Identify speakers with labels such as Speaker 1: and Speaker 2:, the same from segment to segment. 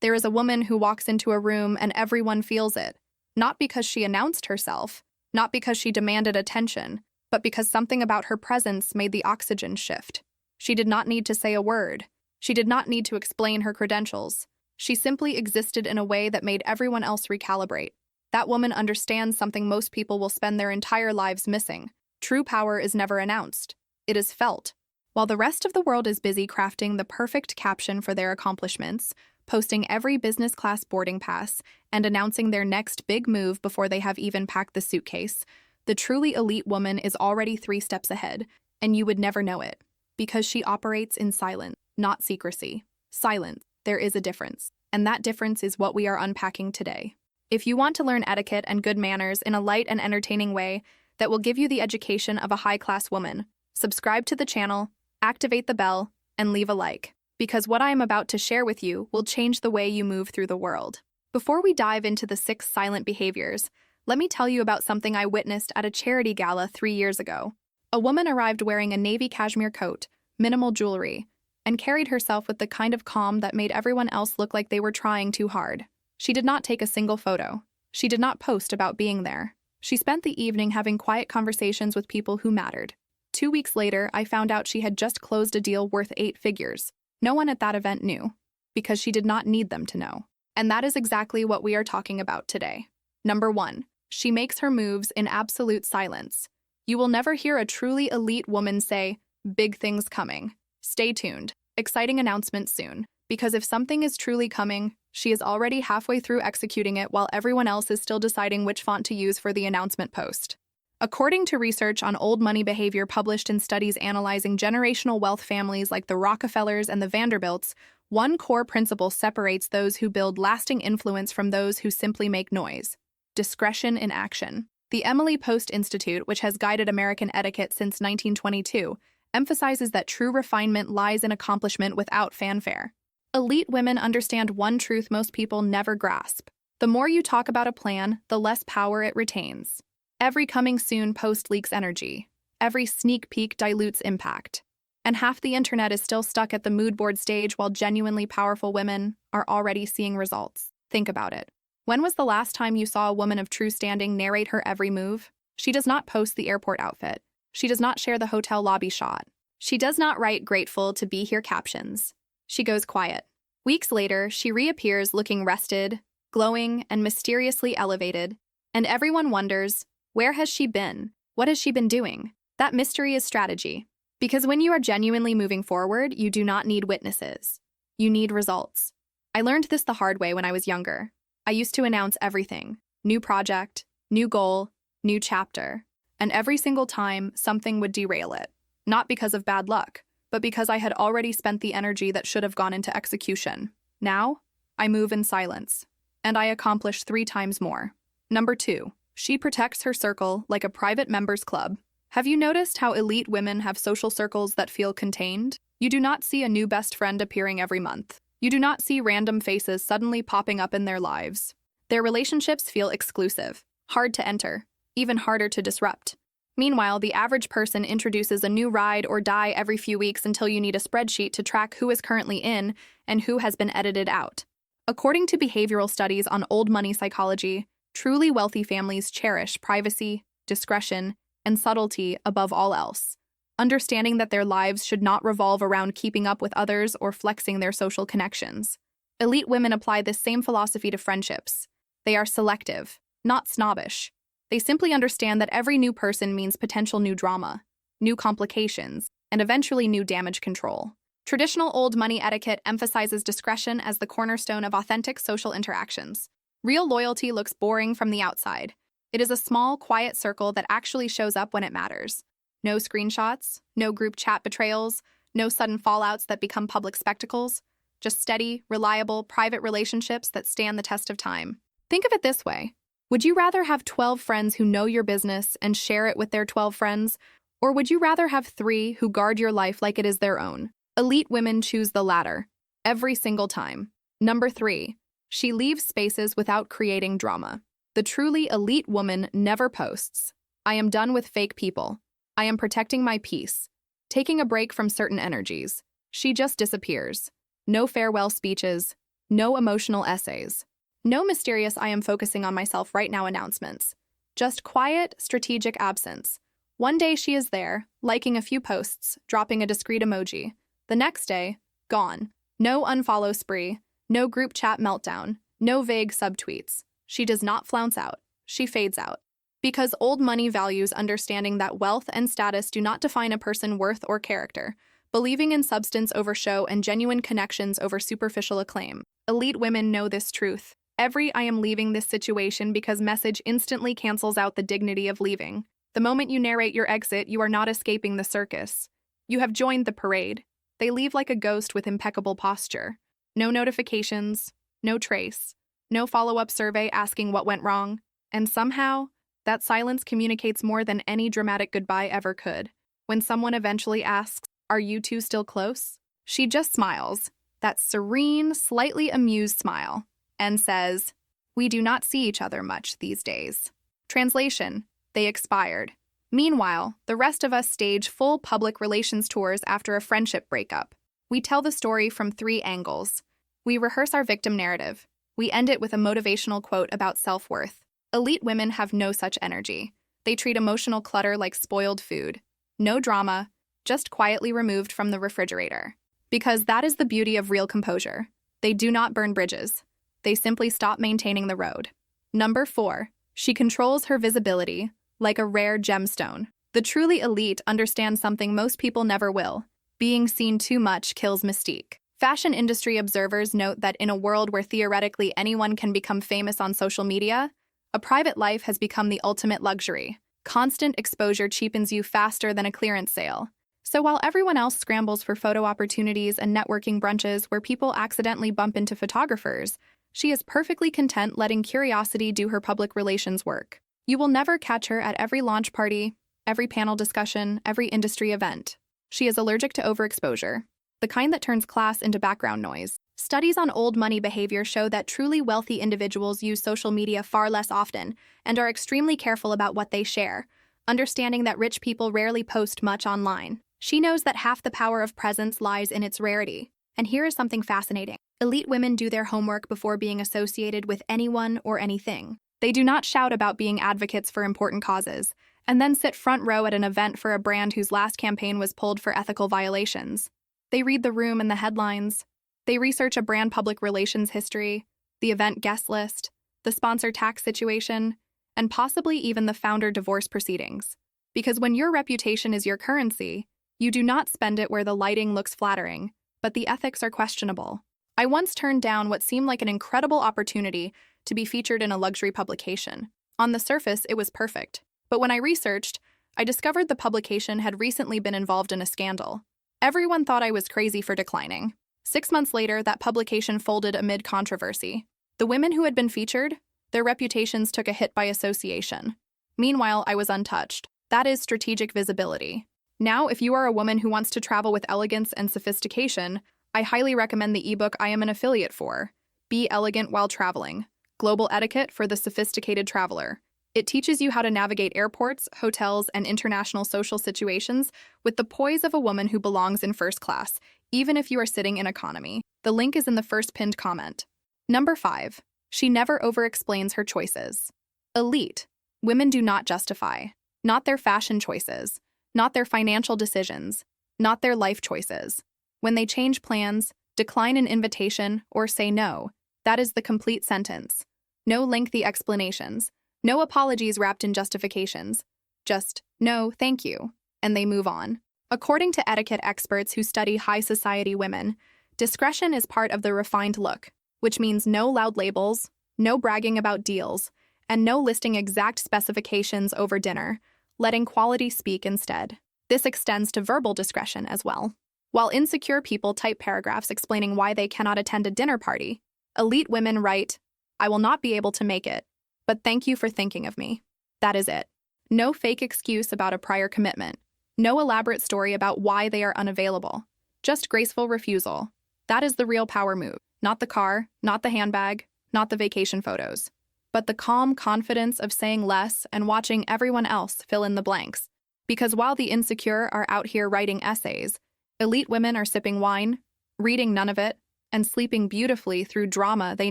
Speaker 1: There is a woman who walks into a room and everyone feels it, not because she announced herself, not because she demanded attention, but because something about her presence made the oxygen shift. She did not need to say a word. She did not need to explain her credentials. She simply existed in a way that made everyone else recalibrate. That woman understands something most people will spend their entire lives missing. True power is never announced. It is felt. While the rest of the world is busy crafting the perfect caption for their accomplishments, posting every business class boarding pass, and announcing their next big move before they have even packed the suitcase, the truly elite woman is already 3 steps ahead, and you would never know it. Because she operates in silence, not secrecy. Silence. There is a difference. And that difference is what we are unpacking today. If you want to learn etiquette and good manners in a light and entertaining way that will give you the education of a high-class woman, subscribe to the channel, activate the bell, and leave a like. Because what I am about to share with you will change the way you move through the world. Before we dive into the 6 silent behaviors, let me tell you about something I witnessed at a charity gala 3 years ago. A woman arrived wearing a navy cashmere coat, minimal jewelry, and carried herself with the kind of calm that made everyone else look like they were trying too hard. She did not take a single photo. She did not post about being there. She spent the evening having quiet conversations with people who mattered. 2 weeks later, I found out she had just closed a deal worth 8 figures. No one at that event knew, because she did not need them to know. And that is exactly what we are talking about today. Number 1, she makes her moves in absolute silence. You will never hear a truly elite woman say, "Big things coming." Stay tuned. Exciting announcement soon. Because if something is truly coming, she is already halfway through executing it while everyone else is still deciding which font to use for the announcement post. According to research on old money behavior published in studies analyzing generational wealth families like the Rockefellers and the Vanderbilts, one core principle separates those who build lasting influence from those who simply make noise: discretion in action. The Emily Post Institute, which has guided American etiquette since 1922, emphasizes that true refinement lies in accomplishment without fanfare. Elite women understand one truth most people never grasp. The more you talk about a plan, the less power it retains. Every coming soon post leaks energy. Every sneak peek dilutes impact. And half the internet is still stuck at the mood board stage while genuinely powerful women are already seeing results. Think about it. When was the last time you saw a woman of true standing narrate her every move? She does not post the airport outfit. She does not share the hotel lobby shot. She does not write "grateful to be here" captions. She goes quiet. Weeks later, she reappears looking rested, glowing, and mysteriously elevated. And everyone wonders, where has she been? What has she been doing? That mystery is strategy. Because when you are genuinely moving forward, you do not need witnesses. You need results. I learned this the hard way when I was younger. I used to announce everything: new project, new goal, new chapter. And every single time, something would derail it. Not because of bad luck, but because I had already spent the energy that should have gone into execution. Now, I move in silence, and I accomplish 3 times more. Number 2, she protects her circle like a private members club. Have you noticed how elite women have social circles that feel contained? You do not see a new best friend appearing every month. You do not see random faces suddenly popping up in their lives. Their relationships feel exclusive, hard to enter, even harder to disrupt. Meanwhile, the average person introduces a new ride or die every few weeks until you need a spreadsheet to track who is currently in and who has been edited out. According to behavioral studies on old money psychology, truly wealthy families cherish privacy, discretion, and subtlety above all else, understanding that their lives should not revolve around keeping up with others or flexing their social connections. Elite women apply this same philosophy to friendships. They are selective, not snobbish. They simply understand that every new person means potential new drama, new complications, and eventually new damage control. Traditional old money etiquette emphasizes discretion as the cornerstone of authentic social interactions. Real loyalty looks boring from the outside. It is a small, quiet circle that actually shows up when it matters. No screenshots, no group chat betrayals, no sudden fallouts that become public spectacles. Just steady, reliable, private relationships that stand the test of time. Think of it this way. Would you rather have 12 friends who know your business and share it with their 12 friends? Or would you rather have 3 who guard your life like it is their own? Elite women choose the latter, every single time. Number 3, she leaves spaces without creating drama. The truly elite woman never posts. I am done with fake people. I am protecting my peace. Taking a break from certain energies. She just disappears. No farewell speeches, No emotional essays. No mysterious "I am focusing on myself right now" announcements. Just quiet, strategic absence. One day she is there, liking a few posts, dropping a discreet emoji. The next day, gone. No unfollow spree, no group chat meltdown, no vague subtweets. She does not flounce out. She fades out. Because old money values understanding that wealth and status do not define a person's worth or character, believing in substance over show and genuine connections over superficial acclaim. Elite women know this truth. Every "I am leaving this situation because" message instantly cancels out the dignity of leaving. The moment you narrate your exit, you are not escaping the circus. You have joined the parade. They leave like a ghost with impeccable posture. No notifications, no trace, no follow-up survey asking what went wrong. And somehow, that silence communicates more than any dramatic goodbye ever could. When someone eventually asks, "Are you two still close?" she just smiles, that serene, slightly amused smile, and says, "We do not see each other much these days." Translation: they expired. Meanwhile, the rest of us stage full public relations tours after a friendship breakup. We tell the story from 3 angles. We rehearse our victim narrative. We end it with a motivational quote about self-worth. Elite women have no such energy. They treat emotional clutter like spoiled food. No drama, just quietly removed from the refrigerator. Because that is the beauty of real composure. They do not burn bridges. They simply stop maintaining the road. Number 4. She controls her visibility, like a rare gemstone. The truly elite understand something most people never will. Being seen too much kills mystique. Fashion industry observers note that in a world where theoretically anyone can become famous on social media, a private life has become the ultimate luxury. Constant exposure cheapens you faster than a clearance sale. So while everyone else scrambles for photo opportunities and networking brunches where people accidentally bump into photographers, she is perfectly content letting curiosity do her public relations work. You will never catch her at every launch party, every panel discussion, every industry event. She is allergic to overexposure, the kind that turns class into background noise. Studies on old money behavior show that truly wealthy individuals use social media far less often and are extremely careful about what they share, understanding that rich people rarely post much online. She knows that half the power of presence lies in its rarity. And here is something fascinating. Elite women do their homework before being associated with anyone or anything. They do not shout about being advocates for important causes, and then sit front row at an event for a brand whose last campaign was pulled for ethical violations. They read the room and the headlines. They research a brand public relations history, the event guest list, the sponsor tax situation, and possibly even the founder divorce proceedings. Because when your reputation is your currency, you do not spend it where the lighting looks flattering, but the ethics are questionable. I once turned down what seemed like an incredible opportunity to be featured in a luxury publication. On the surface, it was perfect. But when I researched, I discovered the publication had recently been involved in a scandal. Everyone thought I was crazy for declining. 6 months later, that publication folded amid controversy. The women who had been featured, their reputations took a hit by association. Meanwhile, I was untouched. That is strategic visibility. Now, if you are a woman who wants to travel with elegance and sophistication, I highly recommend the ebook I am an affiliate for, Be Elegant While Traveling: Global Etiquette for the Sophisticated Traveler. It teaches you how to navigate airports, hotels, and international social situations with the poise of a woman who belongs in first class, even if you are sitting in economy. The link is in the first pinned comment. Number 5. She never over-explains her choices. Elite. Women do not justify. Not their fashion choices. Not their financial decisions. Not their life choices. When they change plans, decline an invitation, or say no, that is the complete sentence. No lengthy explanations. No apologies wrapped in justifications. Just, "No, thank you," and they move on. According to etiquette experts who study high society women, discretion is part of the refined look, which means no loud labels, no bragging about deals, and no listing exact specifications over dinner, letting quality speak instead. This extends to verbal discretion as well. While insecure people type paragraphs explaining why they cannot attend a dinner party, elite women write, "I will not be able to make it, but thank you for thinking of me." That is it. No fake excuse about a prior commitment. No elaborate story about why they are unavailable. Just graceful refusal. That is the real power move. Not the car, not the handbag, not the vacation photos, but the calm confidence of saying less and watching everyone else fill in the blanks. Because while the insecure are out here writing essays, elite women are sipping wine, reading none of it, and sleeping beautifully through drama they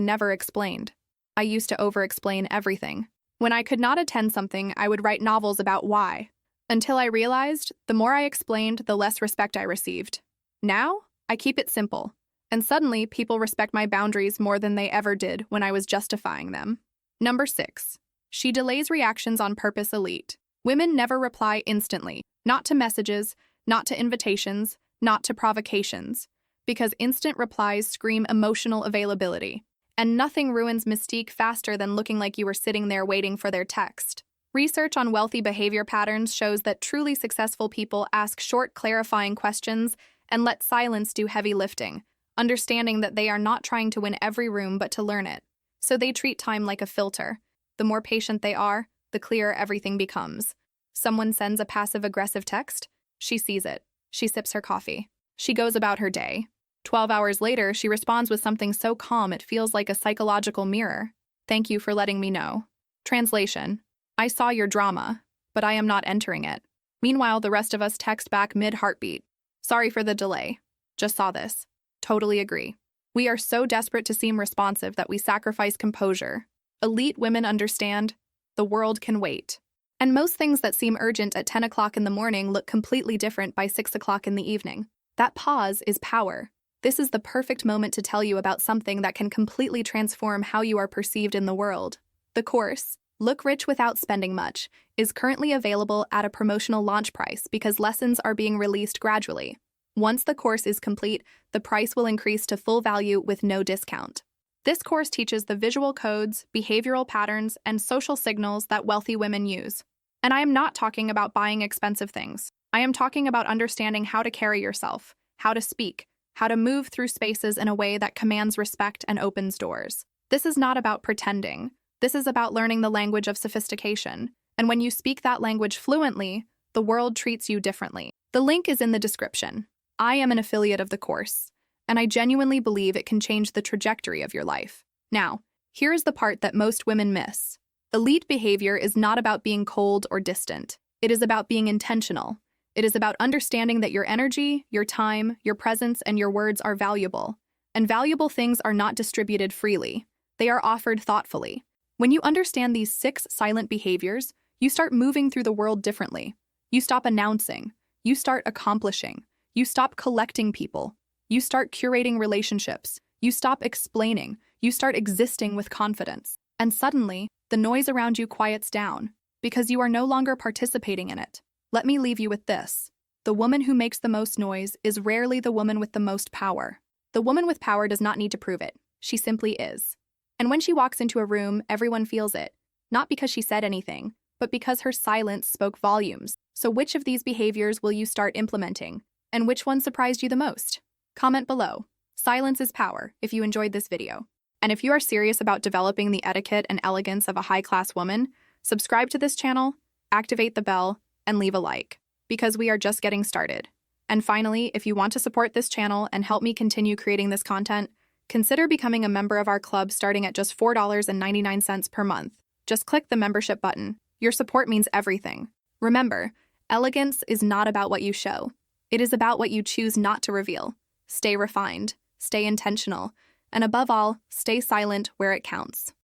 Speaker 1: never explained. I used to over-explain everything. When I could not attend something, I would write novels about why. Until I realized, the more I explained, the less respect I received. Now, I keep it simple. And suddenly, people respect my boundaries more than they ever did when I was justifying them. Number 6. She delays reactions on purpose. Elite. Women never reply instantly. Not to messages, not to invitations, not to provocations. Because instant replies scream emotional availability. And nothing ruins mystique faster than looking like you were sitting there waiting for their text. Research on wealthy behavior patterns shows that truly successful people ask short, clarifying questions and let silence do heavy lifting, understanding that they are not trying to win every room but to learn it. So they treat time like a filter. The more patient they are, the clearer everything becomes. Someone sends a passive-aggressive text. She sees it. She sips her coffee. She goes about her day. 12 hours later, she responds with something so calm it feels like a psychological mirror. Thank you for letting me know. Translation: I saw your drama, but I am not entering it. Meanwhile, the rest of us text back mid-heartbeat. Sorry for the delay. Just saw this. Totally agree. We are so desperate to seem responsive that we sacrifice composure. Elite women understand the world can wait. And most things that seem urgent at 10 o'clock in the morning look completely different by 6 o'clock in the evening. That pause is power. This is the perfect moment to tell you about something that can completely transform how you are perceived in the world. The course, Look Rich Without Spending Much, is currently available at a promotional launch price because lessons are being released gradually. Once the course is complete, the price will increase to full value with no discount. This course teaches the visual codes, behavioral patterns, and social signals that wealthy women use. And I am not talking about buying expensive things. I am talking about understanding how to carry yourself, how to speak, how to move through spaces in a way that commands respect and opens doors. This is not about pretending. This is about learning the language of sophistication. And when you speak that language fluently, the world treats you differently. The link is in the description. I am an affiliate of the course, and I genuinely believe it can change the trajectory of your life. Now, here is the part that most women miss. Elite behavior is not about being cold or distant. It is about being intentional. It is about understanding that your energy, your time, your presence, and your words are valuable. And valuable things are not distributed freely. They are offered thoughtfully. When you understand these 6 silent behaviors, you start moving through the world differently. You stop announcing. You start accomplishing. You stop collecting people. You start curating relationships. You stop explaining. You start existing with confidence. And suddenly, the noise around you quiets down because you are no longer participating in it. Let me leave you with this. The woman who makes the most noise is rarely the woman with the most power. The woman with power does not need to prove it. She simply is. And when she walks into a room, everyone feels it. Not because she said anything, but because her silence spoke volumes. So which of these behaviors will you start implementing? And which one surprised you the most? Comment below. Silence is power if you enjoyed this video. And if you are serious about developing the etiquette and elegance of a high-class woman, subscribe to this channel, activate the bell, and leave a like, because we are just getting started. And finally, if you want to support this channel and help me continue creating this content, consider becoming a member of our club starting at just $4.99 per month. Just click the membership button. Your support means everything. Remember, elegance is not about what you show. It is about what you choose not to reveal. Stay refined, stay intentional, and above all, stay silent where it counts.